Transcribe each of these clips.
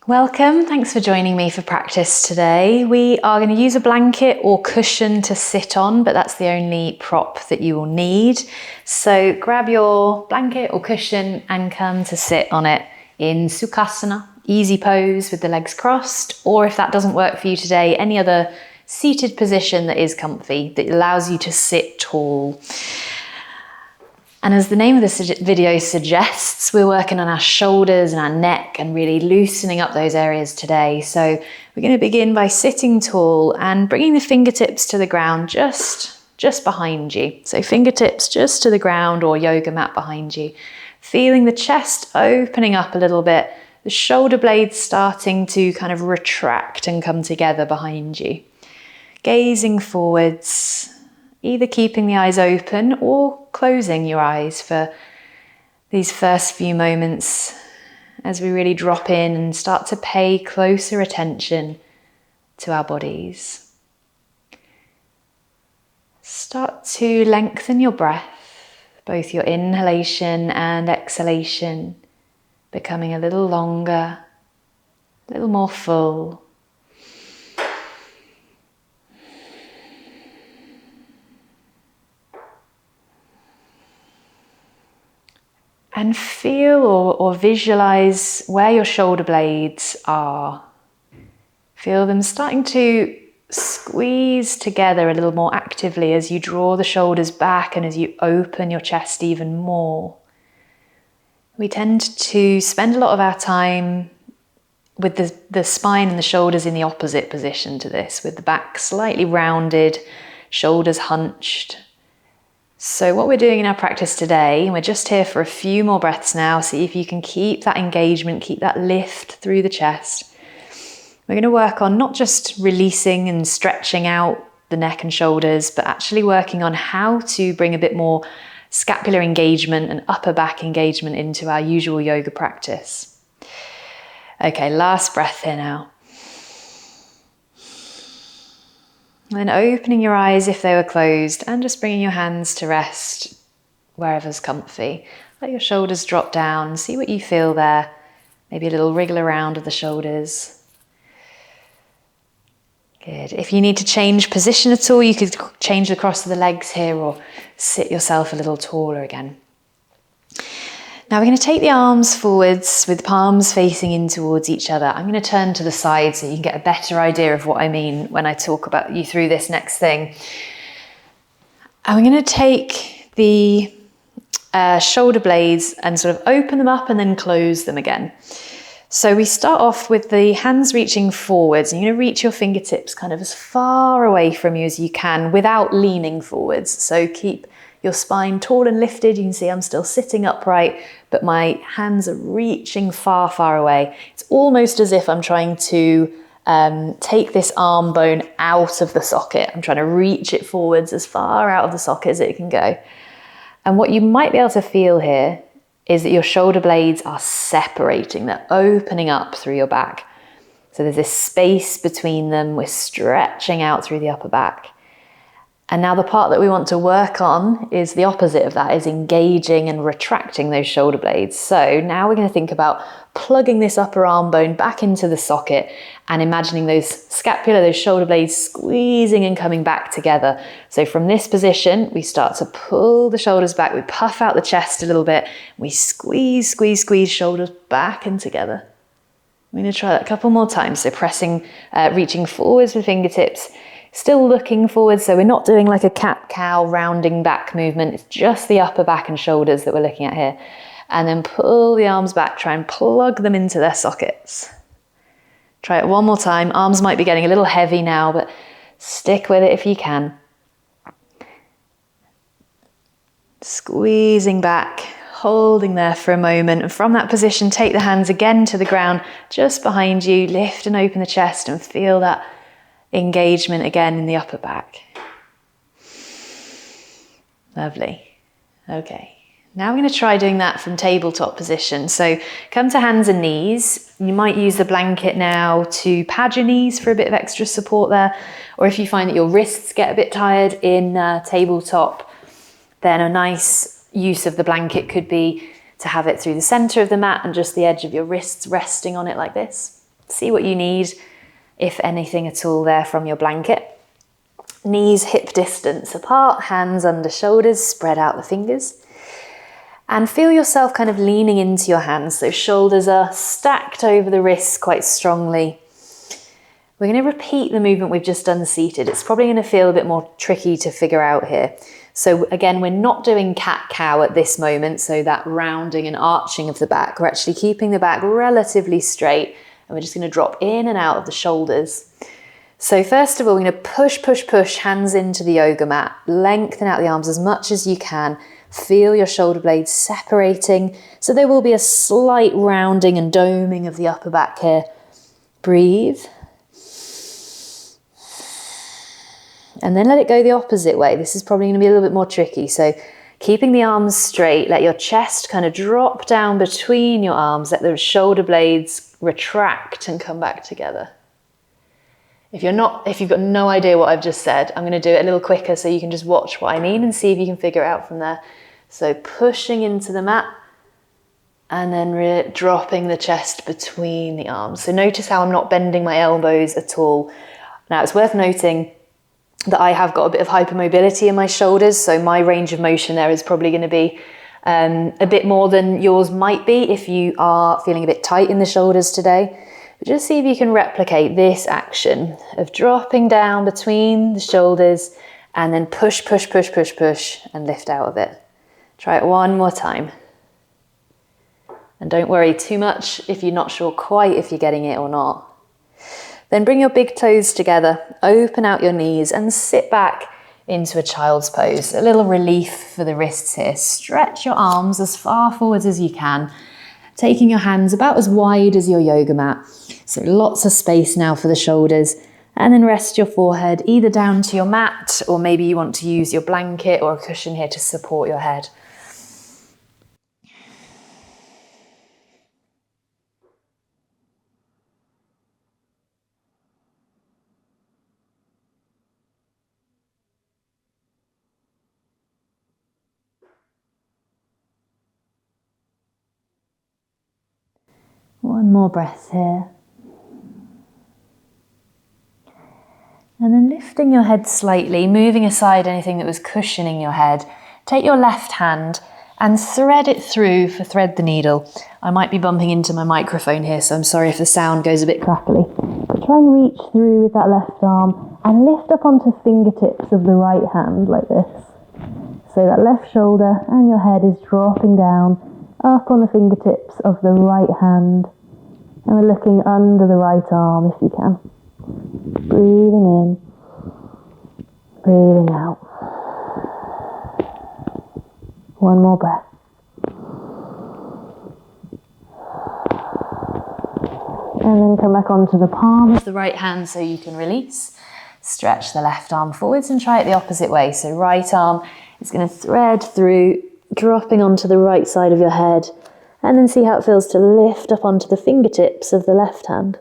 Welcome, thanks for joining me for practice today. We are going to use a blanket or cushion to sit on, but that's the only prop that you will need. So grab your blanket or cushion and come to sit on it in Sukhasana, easy pose with the legs crossed, or if that doesn't work for you today, any other seated position that is comfy, that allows you to sit tall. And as the name of this video suggests, we're working on our shoulders and our neck and really loosening up those areas today. So we're going to begin by sitting tall and bringing the fingertips to the ground just behind you. So fingertips just to the ground or yoga mat behind you. Feeling the chest opening up a little bit, the shoulder blades starting to kind of retract and come together behind you. Gazing forwards, either keeping the eyes open or closing your eyes for these first few moments as we really drop in and start to pay closer attention to our bodies. Start to lengthen your breath, both your inhalation and exhalation, becoming a little longer, a little more full. And feel or visualize where your shoulder blades are. Feel them starting to squeeze together a little more actively as you draw the shoulders back and as you open your chest even more. We tend to spend a lot of our time with the spine and the shoulders in the opposite position to this, with the back slightly rounded, shoulders hunched. So what we're doing in our practice today, and we're just here for a few more breaths now, see if you can keep that engagement, keep that lift through the chest. We're going to work on not just releasing and stretching out the neck and shoulders, but actually working on how to bring a bit more scapular engagement and upper back engagement into our usual yoga practice. Okay, last breath here now. And then opening your eyes if they were closed and just bringing your hands to rest wherever's comfy. Let your shoulders drop down, see what you feel there. Maybe a little wriggle around of the shoulders. Good. If you need to change position at all, you could change the cross of the legs here or sit yourself a little taller again. Now we're going to take the arms forwards with palms facing in towards each other. I'm going to turn to the side so you can get a better idea of what I mean when I talk about you through this next thing. And we're going to take the shoulder blades and sort of open them up and then close them again. So we start off with the hands reaching forwards, and you're going to reach your fingertips kind of as far away from you as you can without leaning forwards. So keep your spine tall and lifted. You can see I'm still sitting upright, but my hands are reaching far, far away. It's almost as if I'm trying to take this arm bone out of the socket. I'm trying to reach it forwards as far out of the socket as it can go. And what you might be able to feel here is that your shoulder blades are separating. They're opening up through your back. So there's this space between them. We're stretching out through the upper back. And now the part that we want to work on is the opposite of that, is engaging and retracting those shoulder blades. So now we're going to think about plugging this upper arm bone back into the socket and imagining those scapula, those shoulder blades squeezing and coming back together. So from this position, we start to pull the shoulders back. We puff out the chest a little bit. We squeeze, squeeze, squeeze shoulders back and together. I'm going to try that a couple more times. So pressing, reaching forwards with fingertips. Still looking forward, so we're not doing like a cat-cow rounding back movement. It's just the upper back and shoulders that we're looking at here. And then pull the arms back, try and plug them into their sockets. Try it one more time. Arms might be getting a little heavy now, but stick with it if you can. Squeezing back, holding there for a moment. And from that position, take the hands again to the ground, just behind you. Lift and open the chest and feel that engagement again in the upper back. Lovely. Okay. Now we're going to try doing that from tabletop position. So come to hands and knees. You might use the blanket now to pad your knees for a bit of extra support there. Or if you find that your wrists get a bit tired in tabletop, then a nice use of the blanket could be to have it through the center of the mat and just the edge of your wrists resting on it like this. See what you need, if anything at all there from your blanket. Knees hip distance apart, hands under shoulders, spread out the fingers. And feel yourself kind of leaning into your hands. So shoulders are stacked over the wrists quite strongly. We're going to repeat the movement we've just done seated. It's probably going to feel a bit more tricky to figure out here. So again, we're not doing cat-cow at this moment, so that rounding and arching of the back. We're actually keeping the back relatively straight, and we're just going to drop in and out of the shoulders. So first of all, we're going to push, push, push, hands into the yoga mat. Lengthen out the arms as much as you can. Feel your shoulder blades separating. So there will be a slight rounding and doming of the upper back here. Breathe. And then let it go the opposite way. This is probably going to be a little bit more tricky. So keeping the arms straight, let your chest kind of drop down between your arms. Let the shoulder blades retract and come back together. If you've got no idea what I've just said, I'm going to do it a little quicker so you can just watch what I mean and see if you can figure it out from there. So pushing into the mat and then dropping the chest between the arms. So notice how I'm not bending my elbows at all. Now it's worth noting that I have got a bit of hypermobility in my shoulders, so my range of motion there is probably going to be a bit more than yours might be if you are feeling a bit tight in the shoulders today. Just see if you can replicate this action of dropping down between the shoulders and then push, push, push, push, push and lift out of it. Try it one more time. And don't worry too much if you're not sure quite if you're getting it or not. Then bring your big toes together, open out your knees and sit back into a child's pose. A little relief for the wrists here. Stretch your arms as far forwards as you can, taking your hands about as wide as your yoga mat. So lots of space now for the shoulders. And then rest your forehead either down to your mat, or maybe you want to use your blanket or a cushion here to support your head. One more breath here. And then lifting your head slightly, moving aside anything that was cushioning your head. Take your left hand and thread it through for thread the needle. I might be bumping into my microphone here, so I'm sorry if the sound goes a bit crackly. But try and reach through with that left arm and lift up onto fingertips of the right hand like this. So that left shoulder and your head is dropping down up on the fingertips of the right hand, and we're looking under the right arm if you can. Breathing in, breathing out. One more breath. And then come back onto the palm of the right hand so you can release. Stretch the left arm forwards and try it the opposite way. So right arm is going to thread through, dropping onto the right side of your head, and then see how it feels to lift up onto the fingertips of the left hand.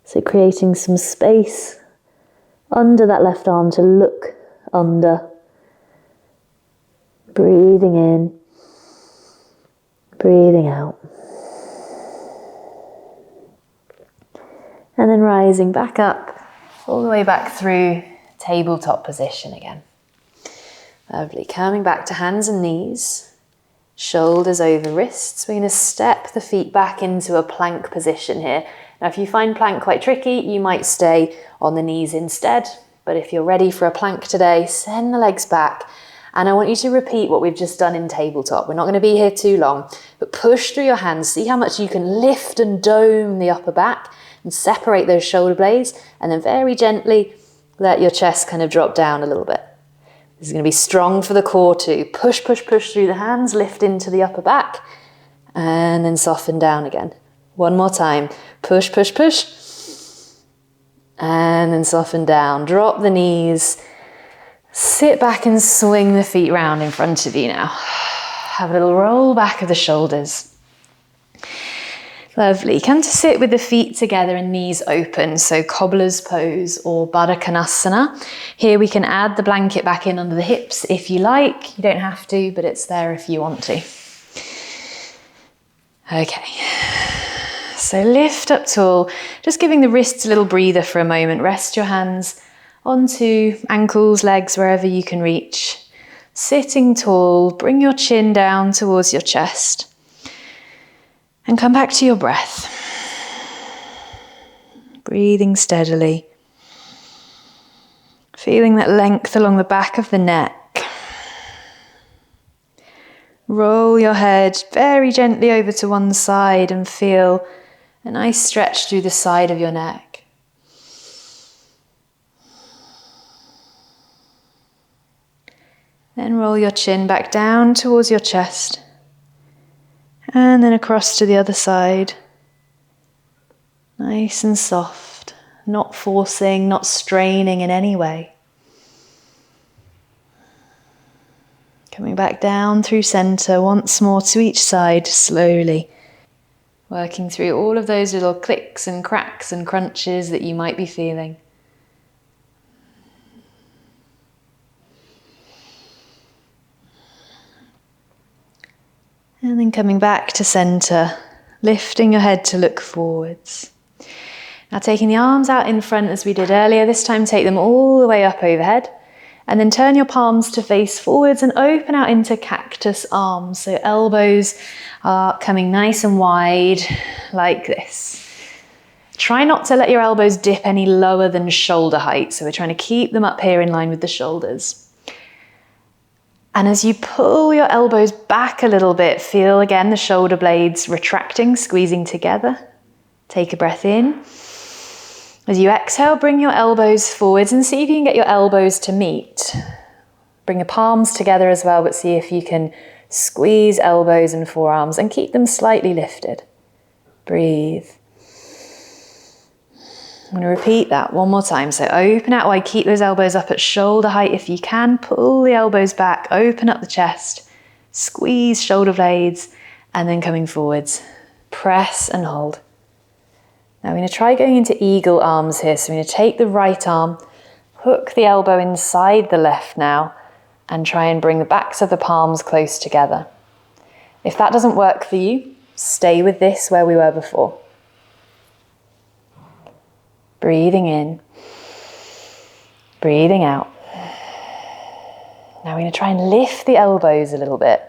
So creating some space under that left arm to look under. Breathing in, breathing out. And then rising back up, all the way back through tabletop position again. Lovely. Coming back to hands and knees, shoulders over wrists. We're going to step the feet back into a plank position here. Now, if you find plank quite tricky, you might stay on the knees instead. But if you're ready for a plank today, send the legs back. And I want you to repeat what we've just done in tabletop. We're not going to be here too long, but push through your hands. See how much you can lift and dome the upper back and separate those shoulder blades. And then very gently let your chest kind of drop down a little bit. This is going to be strong for the core too. Push, push, push through the hands, lift into the upper back, and then soften down again. One more time. Push, push, push, and then soften down. Drop the knees. Sit back and swing the feet round in front of you now. Have a little roll back of the shoulders. Lovely. Come to sit with the feet together and knees open, so cobbler's pose or Baddha Konasana. Here we can add the blanket back in under the hips if you like. You don't have to, but it's there if you want to. Okay. So lift up tall, just giving the wrists a little breather for a moment. Rest your hands onto ankles, legs, wherever you can reach. Sitting tall, bring your chin down towards your chest. And come back to your breath. Breathing steadily. Feeling that length along the back of the neck. Roll your head very gently over to one side and feel a nice stretch through the side of your neck. Then roll your chin back down towards your chest and then across to the other side. Nice and soft, not forcing, not straining in any way. Coming back down through center once more to each side slowly. Working through all of those little clicks and cracks and crunches that you might be feeling. And then coming back to center, lifting your head to look forwards. Now taking the arms out in front as we did earlier, this time take them all the way up overhead. And then turn your palms to face forwards and open out into cactus arms. So elbows are coming nice and wide like this. Try not to let your elbows dip any lower than shoulder height. So we're trying to keep them up here in line with the shoulders. And as you pull your elbows back a little bit, feel again the shoulder blades retracting, squeezing together. Take a breath in. As you exhale, bring your elbows forwards and see if you can get your elbows to meet. Bring your palms together as well, but see if you can squeeze elbows and forearms and keep them slightly lifted. Breathe. I'm going to repeat that one more time. So open out wide, keep those elbows up at shoulder height if you can. Pull the elbows back, open up the chest, squeeze shoulder blades, and then coming forwards. Press and hold. Now we're going to try going into eagle arms here. So we're going to take the right arm, hook the elbow inside the left now, and try and bring the backs of the palms close together. If that doesn't work for you, stay with this where we were before. Breathing in, breathing out. Now we're going to try and lift the elbows a little bit,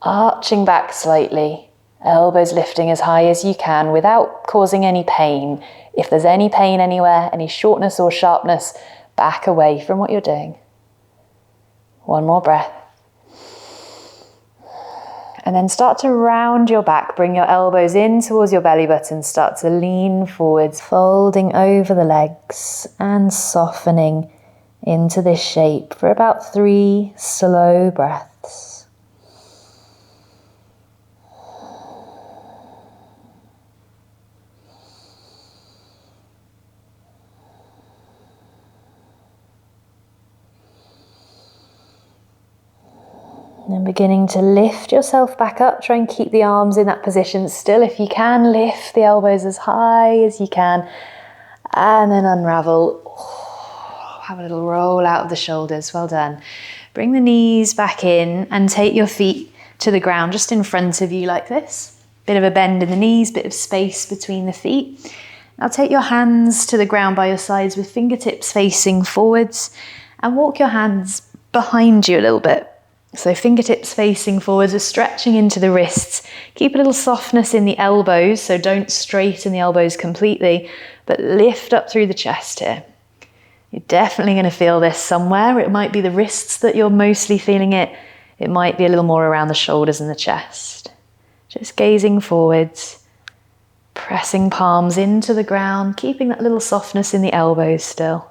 arching back slightly. Elbows lifting as high as you can without causing any pain. If there's any pain anywhere, any shortness or sharpness, back away from what you're doing. One more breath. And then start to round your back. Bring your elbows in towards your belly button. Start to lean forwards, folding over the legs and softening into this shape for about 3 slow breaths. And beginning to lift yourself back up. Try and keep the arms in that position still. If you can, lift the elbows as high as you can. And then unravel. Have a little roll out of the shoulders. Well done. Bring the knees back in and take your feet to the ground just in front of you like this. Bit of a bend in the knees, bit of space between the feet. Now take your hands to the ground by your sides with fingertips facing forwards and walk your hands behind you a little bit. So fingertips facing forwards, we're stretching into the wrists. Keep a little softness in the elbows, so don't straighten the elbows completely, but lift up through the chest here. You're definitely going to feel this somewhere. It might be the wrists that you're mostly feeling it. It might be a little more around the shoulders and the chest. Just gazing forwards, pressing palms into the ground, keeping that little softness in the elbows still.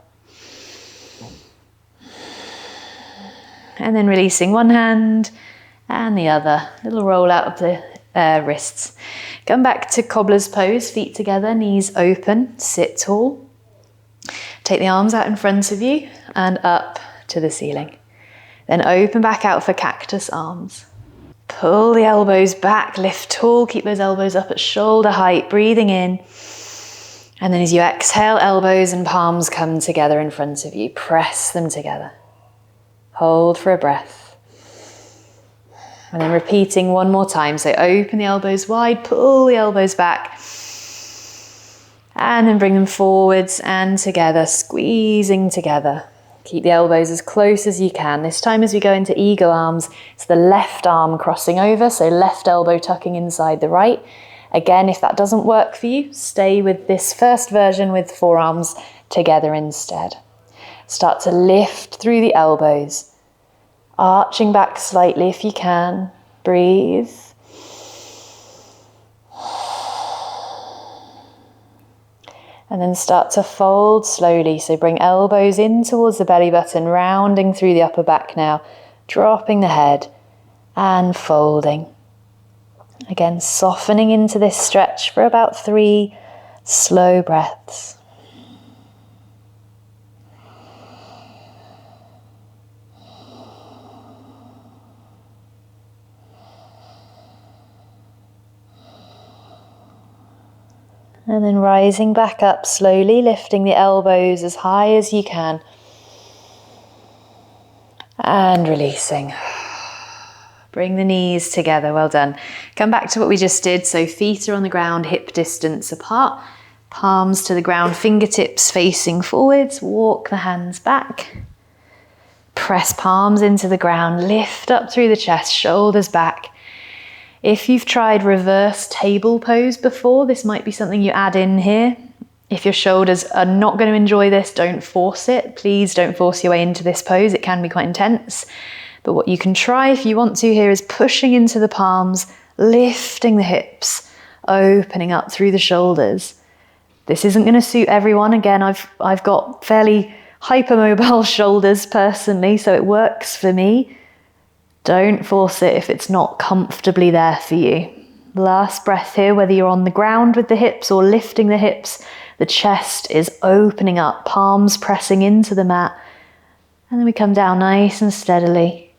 And then releasing one hand and the other. Little roll out of the wrists. Come back to cobbler's pose, feet together, knees open, sit tall. Take the arms out in front of you and up to the ceiling. Then open back out for cactus arms. Pull the elbows back, lift tall, keep those elbows up at shoulder height, breathing in. And then as you exhale, elbows and palms come together in front of you. Press them together. Hold for a breath. And then repeating one more time. So open the elbows wide, pull the elbows back. And then bring them forwards and together, squeezing together. Keep the elbows as close as you can. This time as we go into eagle arms, it's the left arm crossing over, so left elbow tucking inside the right. Again, if that doesn't work for you, stay with this first version with forearms together instead. Start to lift through the elbows, arching back slightly if you can. Breathe. And then start to fold slowly. So bring elbows in towards the belly button, rounding through the upper back now, dropping the head and folding. Again, softening into this stretch for about 3 slow breaths. And then rising back up slowly, lifting the elbows as high as you can. And releasing. Bring the knees together, well done. Come back to what we just did. So feet are on the ground, hip distance apart. Palms to the ground, fingertips facing forwards. Walk the hands back. Press palms into the ground, lift up through the chest, shoulders back. If you've tried reverse table pose before, this might be something you add in here. If your shoulders are not going to enjoy this, don't force it. Please don't force your way into this pose. It can be quite intense. But what you can try if you want to here is pushing into the palms, lifting the hips, opening up through the shoulders. This isn't going to suit everyone. Again, I've got fairly hypermobile shoulders personally, so it works for me. Don't force it if it's not comfortably there for you. Last breath here, whether you're on the ground with the hips or lifting the hips, the chest is opening up, palms pressing into the mat. And then we come down nice and steadily.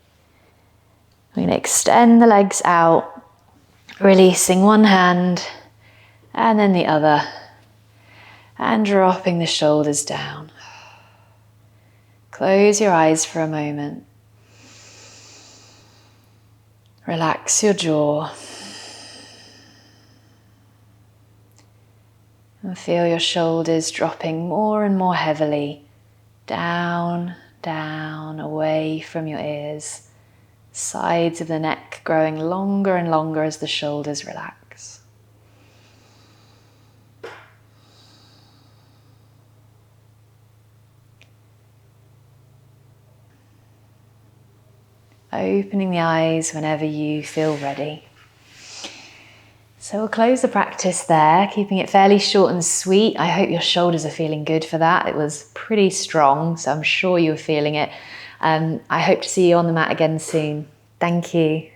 We're going to extend the legs out, releasing one hand and then the other, and dropping the shoulders down. Close your eyes for a moment. Relax your jaw. And feel your shoulders dropping more and more heavily down, down, away from your ears. Sides of the neck growing longer and longer as the shoulders relax. Opening the eyes whenever you feel ready. So we'll close the practice there, keeping it fairly short and sweet. I hope your shoulders are feeling good for that. It was pretty strong, so I'm sure you were feeling it. I hope to see you on the mat again soon. Thank you.